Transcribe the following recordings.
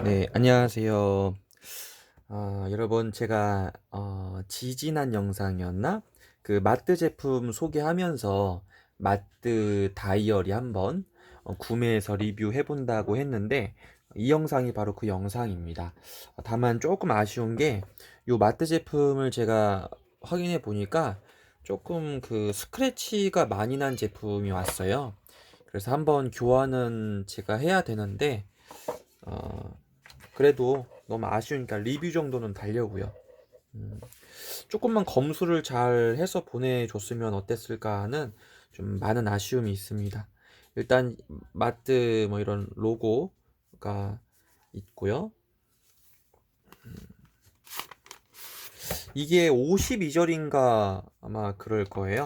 네, 안녕하세요. 여러분, 제가, 지지난 영상이었나? 그 마트 제품 소개하면서 마트 다이어리 한번 구매해서 리뷰해본다고 했는데, 이 영상이 바로 그 영상입니다. 다만 조금 아쉬운 게, 요 마트 제품을 제가 확인해 보니까 조금 그 스크래치가 많이 난 제품이 왔어요. 그래서 한번 교환은 제가 해야 되는데, 어, 그래도 너무 아쉬우니까 리뷰 정도는 달려고요. 음, 조금만 검수를 잘 해서 보내줬으면 어땠을까 하는 좀 많은 아쉬움이 있습니다. 일단 마트 뭐 이런 로고가 있고요. 이게 52절인가 아마 그럴 거예요.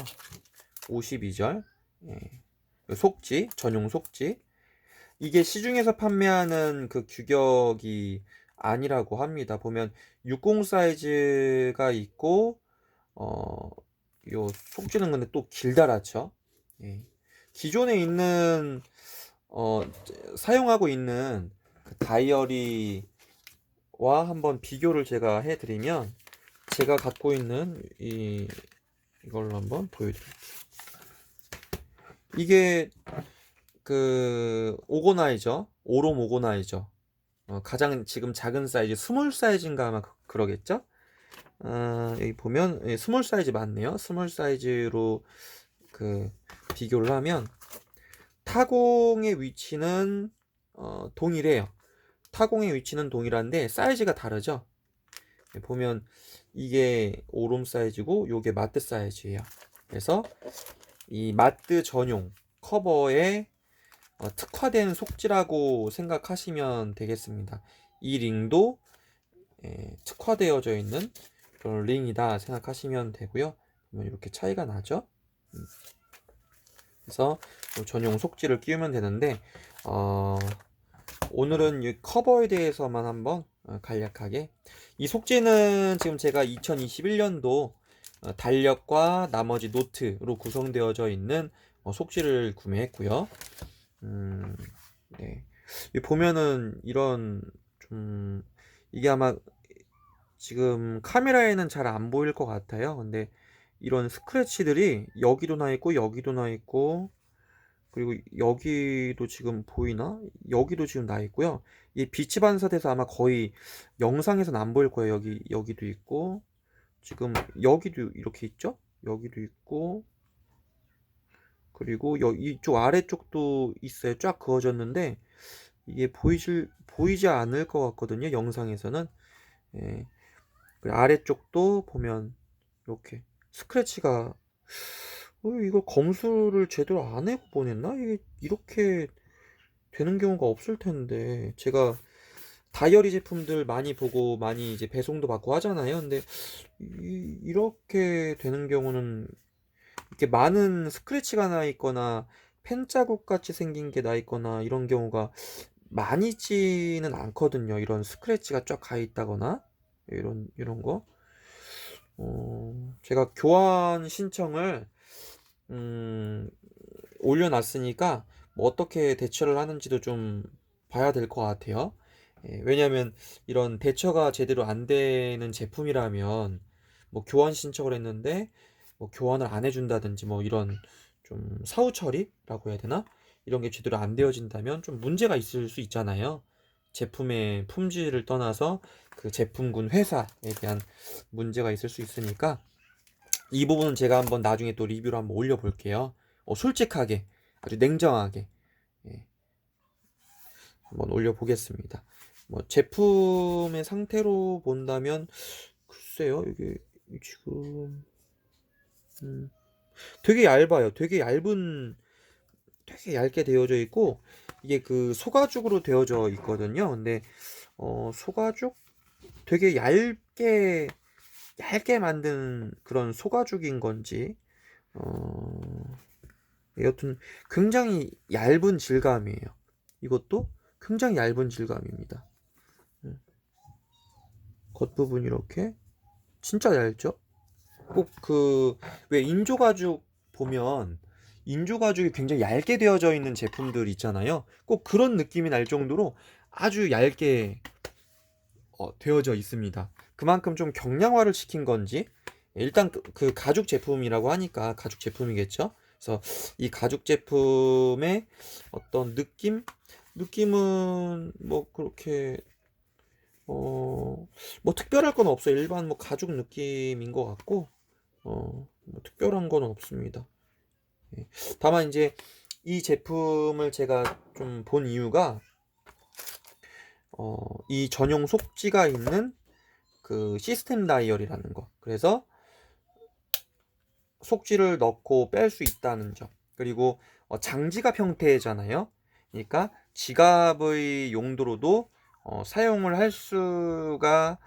52절. 예. 속지, 전용 속지. 이게 시중에서 판매하는 그 규격이 아니라고 합니다. 보면 60 사이즈가 있고, 어, 요 속지는 근데 또 길다랗죠. 예. 기존에 있는, 어, 사용하고 있는 그 다이어리와 한번 비교를 제가 해드리면, 제가 갖고 있는 이걸로 한번 보여드릴게요. 이게 그 오고나이저, 오롬 오고나이저. 가장 지금 작은 사이즈 스몰 사이즈인가 아마 그러겠죠? 여기 보면 스몰 사이즈 맞네요. 스몰 사이즈로 그 비교를 하면 타공의 위치는 동일해요. 타공의 위치는 동일한데 사이즈가 다르죠. 보면 이게 오롬 사이즈고 요게 마트 사이즈예요. 그래서 이 마트 전용 커버에 특화된 속지라고 생각하시면 되겠습니다. 이 링도 특화되어져 있는 그런 링이다 생각하시면 되고요. 보면 이렇게 차이가 나죠. 그래서 전용 속지를 끼우면 되는데 오늘은 이 커버에 대해서만 한번 간략하게. 이 속지는 지금 제가 2021년도 달력과 나머지 노트로 구성되어져 있는 속지를 구매했고요. 음, 네. 이 보면은 이런 좀 이게 아마 지금 카메라에는 잘 안 보일 것 같아요. 근데 이런 스크래치들이 여기도 나 있고 여기도 나 있고 그리고 여기도 지금 보이나? 여기도 지금 나 있고요. 이 빛이 반사돼서 아마 거의 영상에서는 안 보일 거예요. 여기도 있고 지금 여기도 이렇게 있죠? 여기도 있고 그리고 이쪽 아래쪽도 있어요. 쫙 그어졌는데 이게 보이지 않을 것 같거든요. 영상에서는. 예. 그리고 아래쪽도 보면 이렇게 스크래치가 이거 검수를 제대로 안 해고 보냈나? 이게 이렇게 되는 경우가 없을 텐데 제가 다이어리 제품들 많이 보고 많이 이제 배송도 받고 하잖아요. 근데 이렇게 되는 경우는 이렇게 많은 스크래치가 나 있거나 펜 자국 같이 생긴 게 나 있거나 이런 경우가 많이 있지는 않거든요. 이런 스크래치가 쫙 가 있다거나 이런 거. 제가 교환 신청을 음, 올려놨으니까 뭐 어떻게 대처를 하는지도 좀 봐야 될 것 같아요. 예, 왜냐하면 이런 대처가 제대로 안 되는 제품이라면 뭐 교환 신청을 했는데 뭐 교환을 안 해준다든지 뭐 이런 좀 사후 처리라고 해야 되나? 이런 게 제대로 안 되어진다면 좀 문제가 있을 수 있잖아요. 제품의 품질을 떠나서 그 제품군 회사에 대한 문제가 있을 수 있으니까 이 부분은 제가 한번 나중에 또 리뷰를 한번 올려볼게요. 솔직하게, 아주 냉정하게, 예, 한번 올려보겠습니다. 뭐, 제품의 상태로 본다면, 글쎄요, 이게 지금, 음, 되게 얇아요. 되게 얇게 되어져 있고, 이게 그 소가죽으로 되어져 있거든요. 근데, 소가죽? 되게 얇게 만든 그런 소가죽인 건지, 어, 여튼 굉장히 얇은 질감이에요. 이것도 굉장히 얇은 질감입니다. 겉부분 이렇게 진짜 얇죠? 꼭 그 왜 인조가죽 보면 인조가죽이 굉장히 얇게 되어져 있는 제품들 있잖아요. 꼭 그런 느낌이 날 정도로 아주 얇게 되어져 있습니다. 그만큼 좀 경량화를 시킨 건지, 일단 그 가죽 제품이라고 하니까 가죽 제품이겠죠. 그래서 이 가죽 제품의 어떤 느낌은 뭐 그렇게 뭐 특별할 건 없어요. 일반 뭐 가죽 느낌인 것 같고 뭐 특별한 건 없습니다. 예. 다만 이제 이 제품을 제가 좀 본 이유가 이 전용 속지가 있는 그 시스템 다이얼이라는 거. 그래서 속지를 넣고 뺄 수 있다는 점. 그리고 장지갑 형태잖아요. 그러니까 지갑의 용도로도 사용을 할 수가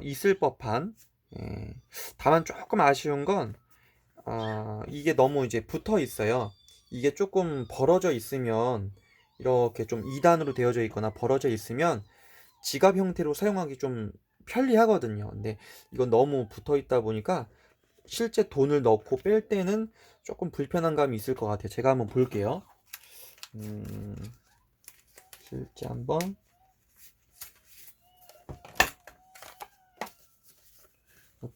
있을 법한. 예. 다만 조금 아쉬운 건 이게 너무 이제 붙어 있어요. 이게 조금 벌어져 있으면, 이렇게 좀 2단으로 되어져 있거나 벌어져 있으면 지갑 형태로 사용하기 좀 편리하거든요. 근데 이건 너무 붙어 있다 보니까 실제 돈을 넣고 뺄 때는 조금 불편한 감이 있을 것 같아요. 제가 한번 볼게요. 실제 한번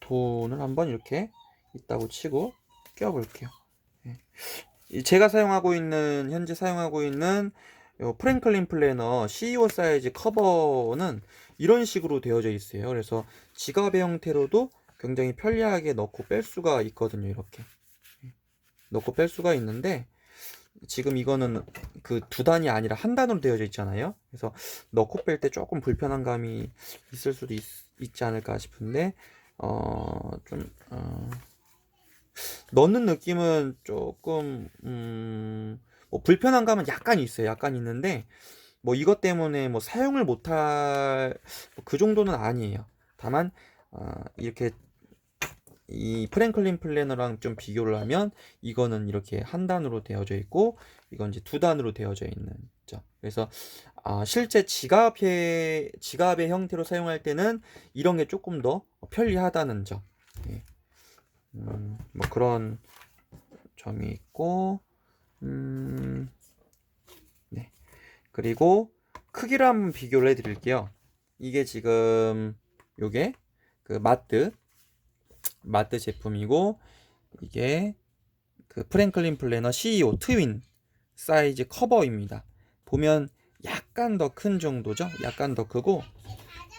돈을 한번 이렇게 있다고 치고 껴볼게요. 제가 현재 사용하고 있는 프랭클린 플래너 CEO 사이즈 커버는 이런 식으로 되어져 있어요. 그래서 지갑의 형태로도 굉장히 편리하게 넣고 뺄 수가 있거든요. 이렇게 넣고 뺄 수가 있는데, 지금 이거는 그 두 단이 아니라 한 단으로 되어져 있잖아요. 그래서 넣고 뺄 때 조금 불편한 감이 있을 수도 있지 않을까 싶은데, 좀 넣는 느낌은 조금 뭐 불편한 감은 약간 있어요. 약간 있는데 뭐 이것 때문에 뭐 사용을 못할 그 정도는 아니에요. 다만 이렇게 이 프랭클린 플래너랑 좀 비교를 하면 이거는 이렇게 한 단으로 되어져 있고 이건 이제 두 단으로 되어져 있는 점. 그래서 실제 지갑의 형태로 사용할 때는 이런 게 조금 더 편리하다는 점. 예. 뭐 그런 점이 있고, 네. 그리고 크기를 한번 비교를 해드릴게요. 이게 지금 요게 그 마트 제품이고, 이게 그 프랭클린 플래너 CEO 트윈 사이즈 커버입니다. 보면 약간 더 큰 정도죠. 약간 더 크고,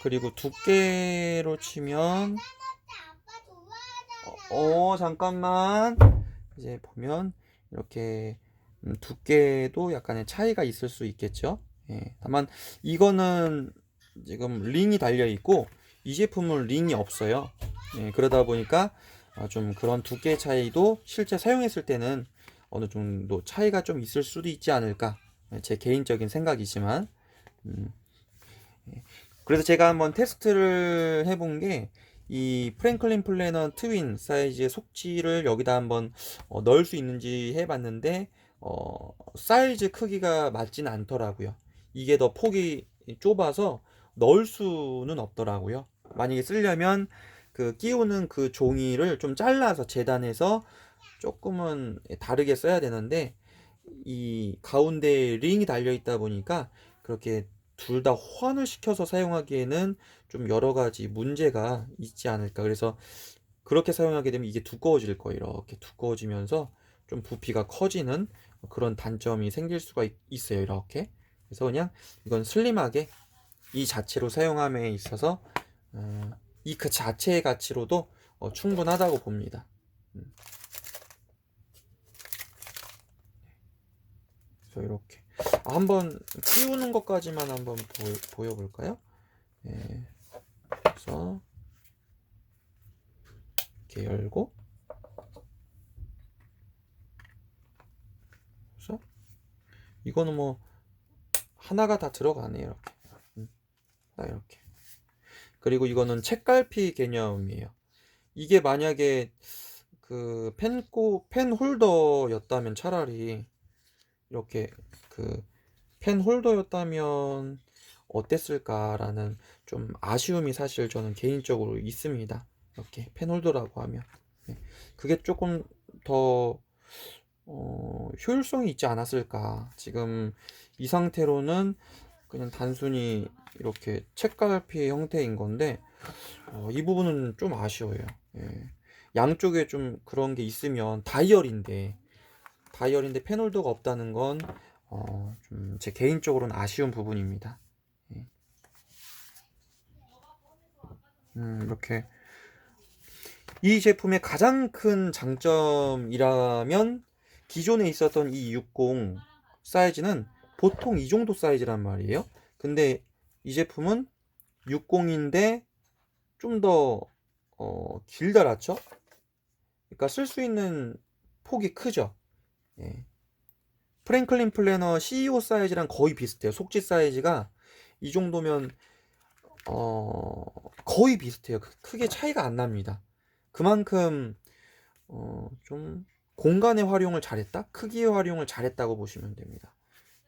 그리고 두께로 치면 잠깐만. 이제 보면 이렇게 두께도 약간의 차이가 있을 수 있겠죠. 예. 다만 이거는 지금 링이 달려 있고 이 제품은 링이 없어요. 예. 그러다 보니까 좀 그런 두께 차이도 실제 사용했을 때는 어느 정도 차이가 좀 있을 수도 있지 않을까. 예, 제 개인적인 생각이지만. 음. 예. 그래서 제가 한번 테스트를 해본 게 이 프랭클린 플래너 트윈 사이즈의 속지를 여기다 한번 넣을 수 있는지 해봤는데 사이즈 크기가 맞지는 않더라고요. 이게 더 폭이 좁아서 넣을 수는 없더라고요. 만약에 쓰려면 그 끼우는 그 종이를 좀 잘라서 재단해서 조금은 다르게 써야 되는데, 이 가운데 링이 달려 있다 보니까 그렇게 둘 다 호환을 시켜서 사용하기에는 좀 여러 가지 문제가 있지 않을까. 그래서 그렇게 사용하게 되면 이게 두꺼워질 거예요. 이렇게 두꺼워지면서 좀 부피가 커지는 그런 단점이 생길 수가 있어요. 이렇게. 그래서 그냥 이건 슬림하게 이 자체로 사용함에 있어서 이 그 자체의 가치로도 충분하다고 봅니다. 음, 그래서 이렇게 한번 끼우는 것까지만 한번 보여볼까요? 예, 그래서 이렇게 열고, 그래서 이거는 뭐 하나가 다 들어가네요. 이렇게. 이렇게. 그리고 이거는 책갈피 개념이에요. 이게 만약에 그 펜 홀더였다면, 차라리 이렇게 그 펜 홀더였다면 어땠을까라는 좀 아쉬움이 사실 저는 개인적으로 있습니다. 이렇게 펜 홀더라고 하면 그게 조금 더 효율성이 있지 않았을까. 지금 이 상태로는 그냥 단순히 이렇게 책갈피 형태인 건데 이 부분은 좀 아쉬워요. 예. 양쪽에 좀 그런 게 있으면 다이얼인데 펜홀더가 없다는 건 좀 제 개인적으로는 아쉬운 부분입니다. 예. 이렇게 이 제품의 가장 큰 장점이라면 기존에 있었던 이 60 사이즈는 보통 이 정도 사이즈란 말이에요. 근데 이 제품은 60인데 좀 더 길다랗죠? 그러니까 쓸 수 있는 폭이 크죠. 예. 프랭클린 플래너 CEO 사이즈랑 거의 비슷해요. 속지 사이즈가 이 정도면 어, 거의 비슷해요. 크게 차이가 안 납니다. 그만큼 좀 공간의 활용을 잘했다? 크기의 활용을 잘했다고 보시면 됩니다.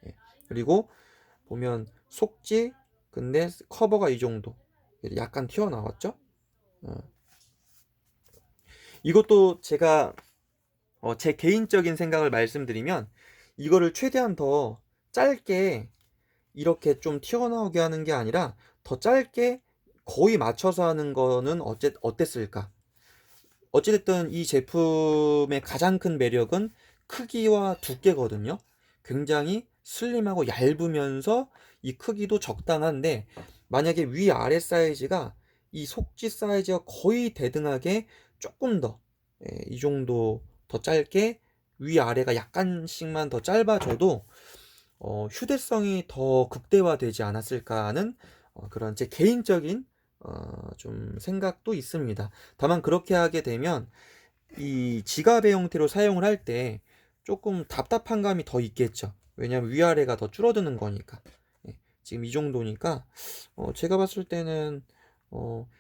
예. 그리고 보면 속지 근데 커버가 이 정도 약간 튀어나왔죠? 어. 이것도 제가 제 개인적인 생각을 말씀드리면 이거를 최대한 더 짧게 이렇게 좀 튀어나오게 하는 게 아니라 더 짧게 거의 맞춰서 하는 거는 어땠을까? 어찌됐든 이 제품의 가장 큰 매력은 크기와 두께거든요. 굉장히 슬림하고 얇으면서 이 크기도 적당한데 만약에 위아래 사이즈가 이 속지 사이즈가 거의 대등하게 조금 더 이 정도 더 짧게 위아래가 약간씩만 더 짧아져도 휴대성이 더 극대화되지 않았을까 하는 그런 제 개인적인 좀 생각도 있습니다. 다만 그렇게 하게 되면 이 지갑의 형태로 사용을 할 때 조금 답답한 감이 더 있겠죠. 왜냐하면 위아래가 더 줄어드는 거니까. 예, 지금 이 정도니까 제가 봤을 때는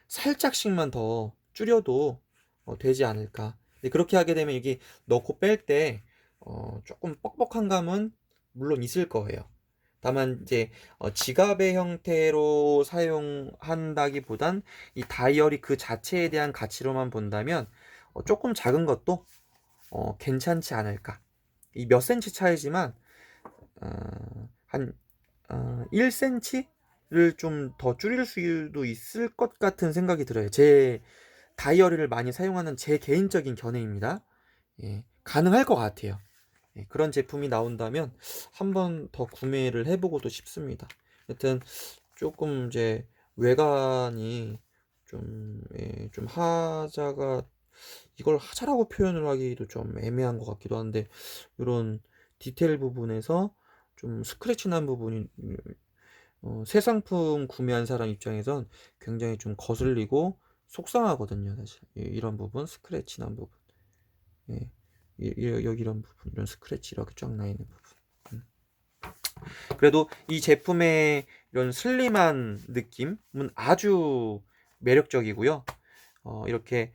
살짝씩만 더 줄여도 되지 않을까. 근데 그렇게 하게 되면 이게 넣고 뺄 때 조금 뻑뻑한 감은 물론 있을 거예요. 다만 이제 지갑의 형태로 사용한다기보단 이 다이어리 그 자체에 대한 가치로만 본다면 조금 작은 것도 괜찮지 않을까. 이 몇 센치 차이지만 한 1cm를 좀 더 줄일 수도 있을 것 같은 생각이 들어요. 제 다이어리를 많이 사용하는 제 개인적인 견해입니다. 예, 가능할 것 같아요. 예, 그런 제품이 나온다면 한번 더 구매를 해보고도 싶습니다. 여튼 조금 이제 외관이 좀 하자가 이걸 하자라고 표현을 하기도 좀 애매한 것 같기도 한데 이런 디테일 부분에서 좀 스크래치 난 부분이 새 상품 구매한 사람 입장에선 굉장히 좀 거슬리고 속상하거든요, 사실. 이런 부분, 스크래치 난 부분. 예. 여기 이런 부분, 이런 스크래치 이렇게 쫙 나 있는 부분. 그래도 이 제품의 이런 슬림한 느낌은 아주 매력적이고요. 이렇게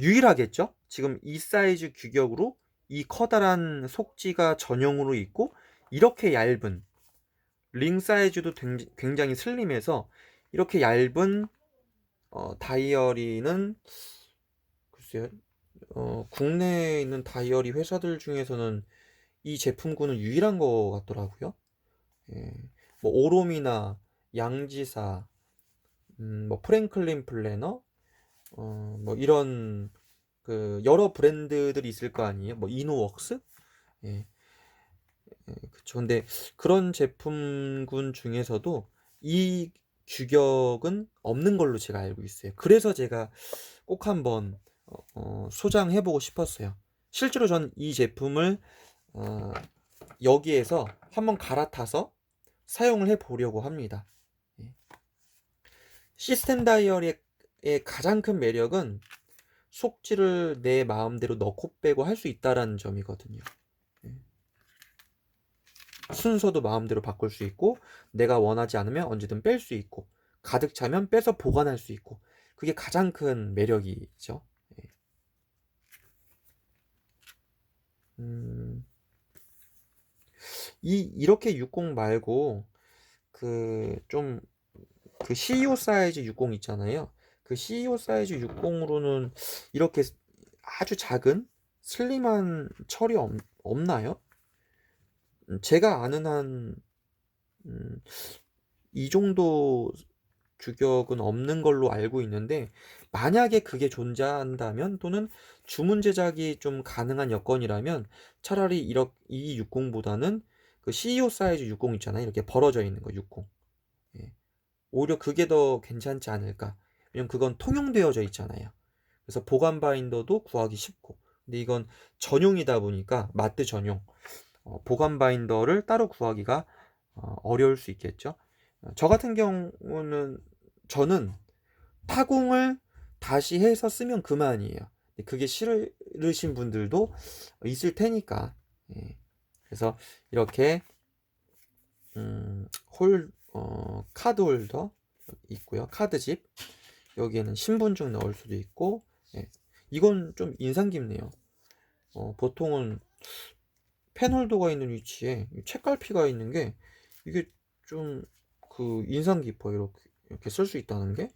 유일하겠죠? 지금 이 사이즈 규격으로 이 커다란 속지가 전용으로 있고 이렇게 얇은 링 사이즈도 굉장히 슬림해서 이렇게 얇은 다이어리는 글쎄요. 국내에 있는 다이어리 회사들 중에서는 이 제품군은 유일한 것 같더라고요. 예. 뭐 오롬이나 양지사, 뭐 프랭클린 플래너, 뭐 이런 그 여러 브랜드들이 있을 거 아니에요. 뭐 이노웍스? 예, 그쵸. 근데 그런 제품군 중에서도 이 규격은 없는 걸로 제가 알고 있어요. 그래서 제가 꼭 한번 소장해보고 싶었어요. 실제로 전 이 제품을 어, 여기에서 한번 갈아타서 사용을 해보려고 합니다. 예. 시스템 다이어리의 가장 큰 매력은 속지를 내 마음대로 넣고 빼고 할 수 있다라는 점이거든요. 예. 순서도 마음대로 바꿀 수 있고 내가 원하지 않으면 언제든 뺄 수 있고 가득 차면 빼서 보관할 수 있고 그게 가장 큰 매력이죠. 예. 음, 이렇게 60 말고 그 CEO 사이즈 60 있잖아요. 그 CEO 사이즈 60으로는 이렇게 아주 작은 슬림한 철이 없나요? 제가 아는 한 음 이 정도 규격은 없는 걸로 알고 있는데, 만약에 그게 존재한다면 또는 주문 제작이 좀 가능한 여건이라면 차라리 이 60 보다는 그 CEO 사이즈 60 있잖아요. 이렇게 벌어져 있는 거 60. 예. 오히려 그게 더 괜찮지 않을까. 왜냐면 그건 통용되어져 있잖아요. 그래서 보관 바인더도 구하기 쉽고. 근데 이건 전용이다 보니까 마트 전용. 보관 바인더를 따로 구하기가 어려울 수 있겠죠. 저 같은 경우는 저는 타공을 다시 해서 쓰면 그만이에요. 근데 그게 싫으신 분들도 있을 테니까. 예. 그래서 이렇게 음, 카드 홀더 있고요. 카드집. 여기에는 신분증 넣을 수도 있고. 예. 이건 좀 인상 깊네요. 보통은 펜 홀더가 있는 위치에 책갈피가 있는 게, 이게 좀 그 인상 깊어요. 이렇게 쓸 수 있다는 게.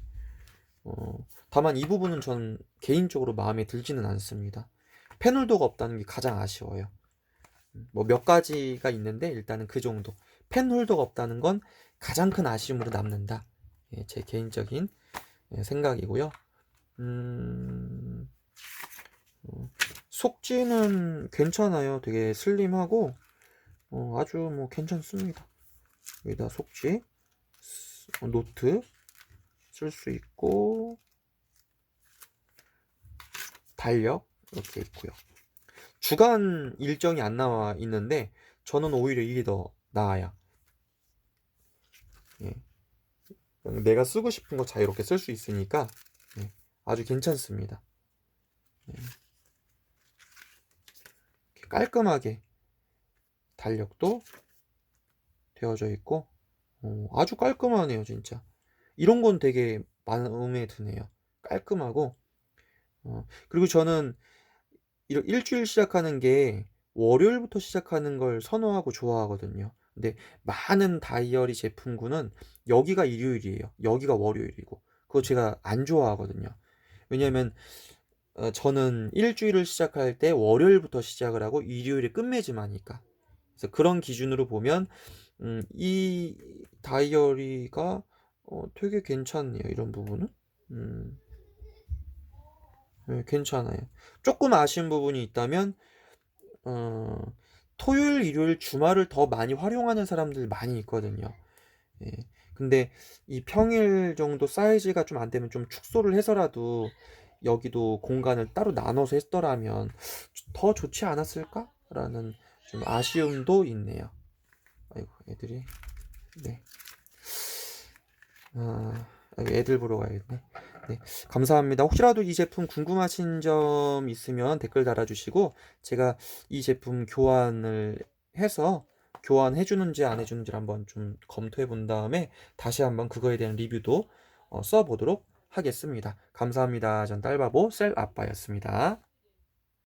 다만 이 부분은 전 개인적으로 마음에 들지는 않습니다. 펜 홀더가 없다는 게 가장 아쉬워요. 뭐 몇 가지가 있는데 일단은 그 정도. 펜 홀더가 없다는 건 가장 큰 아쉬움으로 남는다. 예, 제 개인적인 생각이고요. 음, 속지는 괜찮아요. 되게 슬림하고 아주 뭐 괜찮습니다. 여기다 속지, 노트 쓸 수 있고, 달력 이렇게 있고요. 주간 일정이 안 나와 있는데 저는 오히려 이게 더 나아요. 예. 내가 쓰고 싶은 거 자유롭게 쓸 수 있으니까 예, 아주 괜찮습니다. 예. 깔끔하게 달력도 되어져 있고 아주 깔끔하네요 진짜. 이런 건 되게 마음에 드네요. 깔끔하고 그리고 저는 일주일 시작하는 게 월요일부터 시작하는 걸 선호하고 좋아하거든요. 근데 많은 다이어리 제품군은 여기가 일요일이에요. 여기가 월요일이고. 그거 제가 안 좋아하거든요. 왜냐면 저는 일주일을 시작할 때 월요일부터 시작을 하고 일요일에 끝맺음하니까. 그래서 그런 기준으로 보면 이 다이어리가 되게 괜찮네요. 이런 부분은. 음. 네, 괜찮아요. 조금 아쉬운 부분이 있다면 어 토요일, 일요일, 주말을 더 많이 활용하는 사람들 많이 있거든요. 예. 근데 이 평일 정도 사이즈가 좀 안 되면 좀 축소를 해서라도 여기도 공간을 따로 나눠서 했더라면 더 좋지 않았을까라는 좀 아쉬움도 있네요. 아이고, 애들이. 네. 아, 애들 보러 가야겠네. 네, 감사합니다. 혹시라도 이 제품 궁금하신 점 있으면 댓글 달아주시고, 제가 이 제품 교환을 해서 교환해 주는지 안 해주는지 한번 좀 검토해 본 다음에 다시 한번 그거에 대한 리뷰도 써보도록 하겠습니다. 감사합니다. 전 딸바보 셀 아빠였습니다.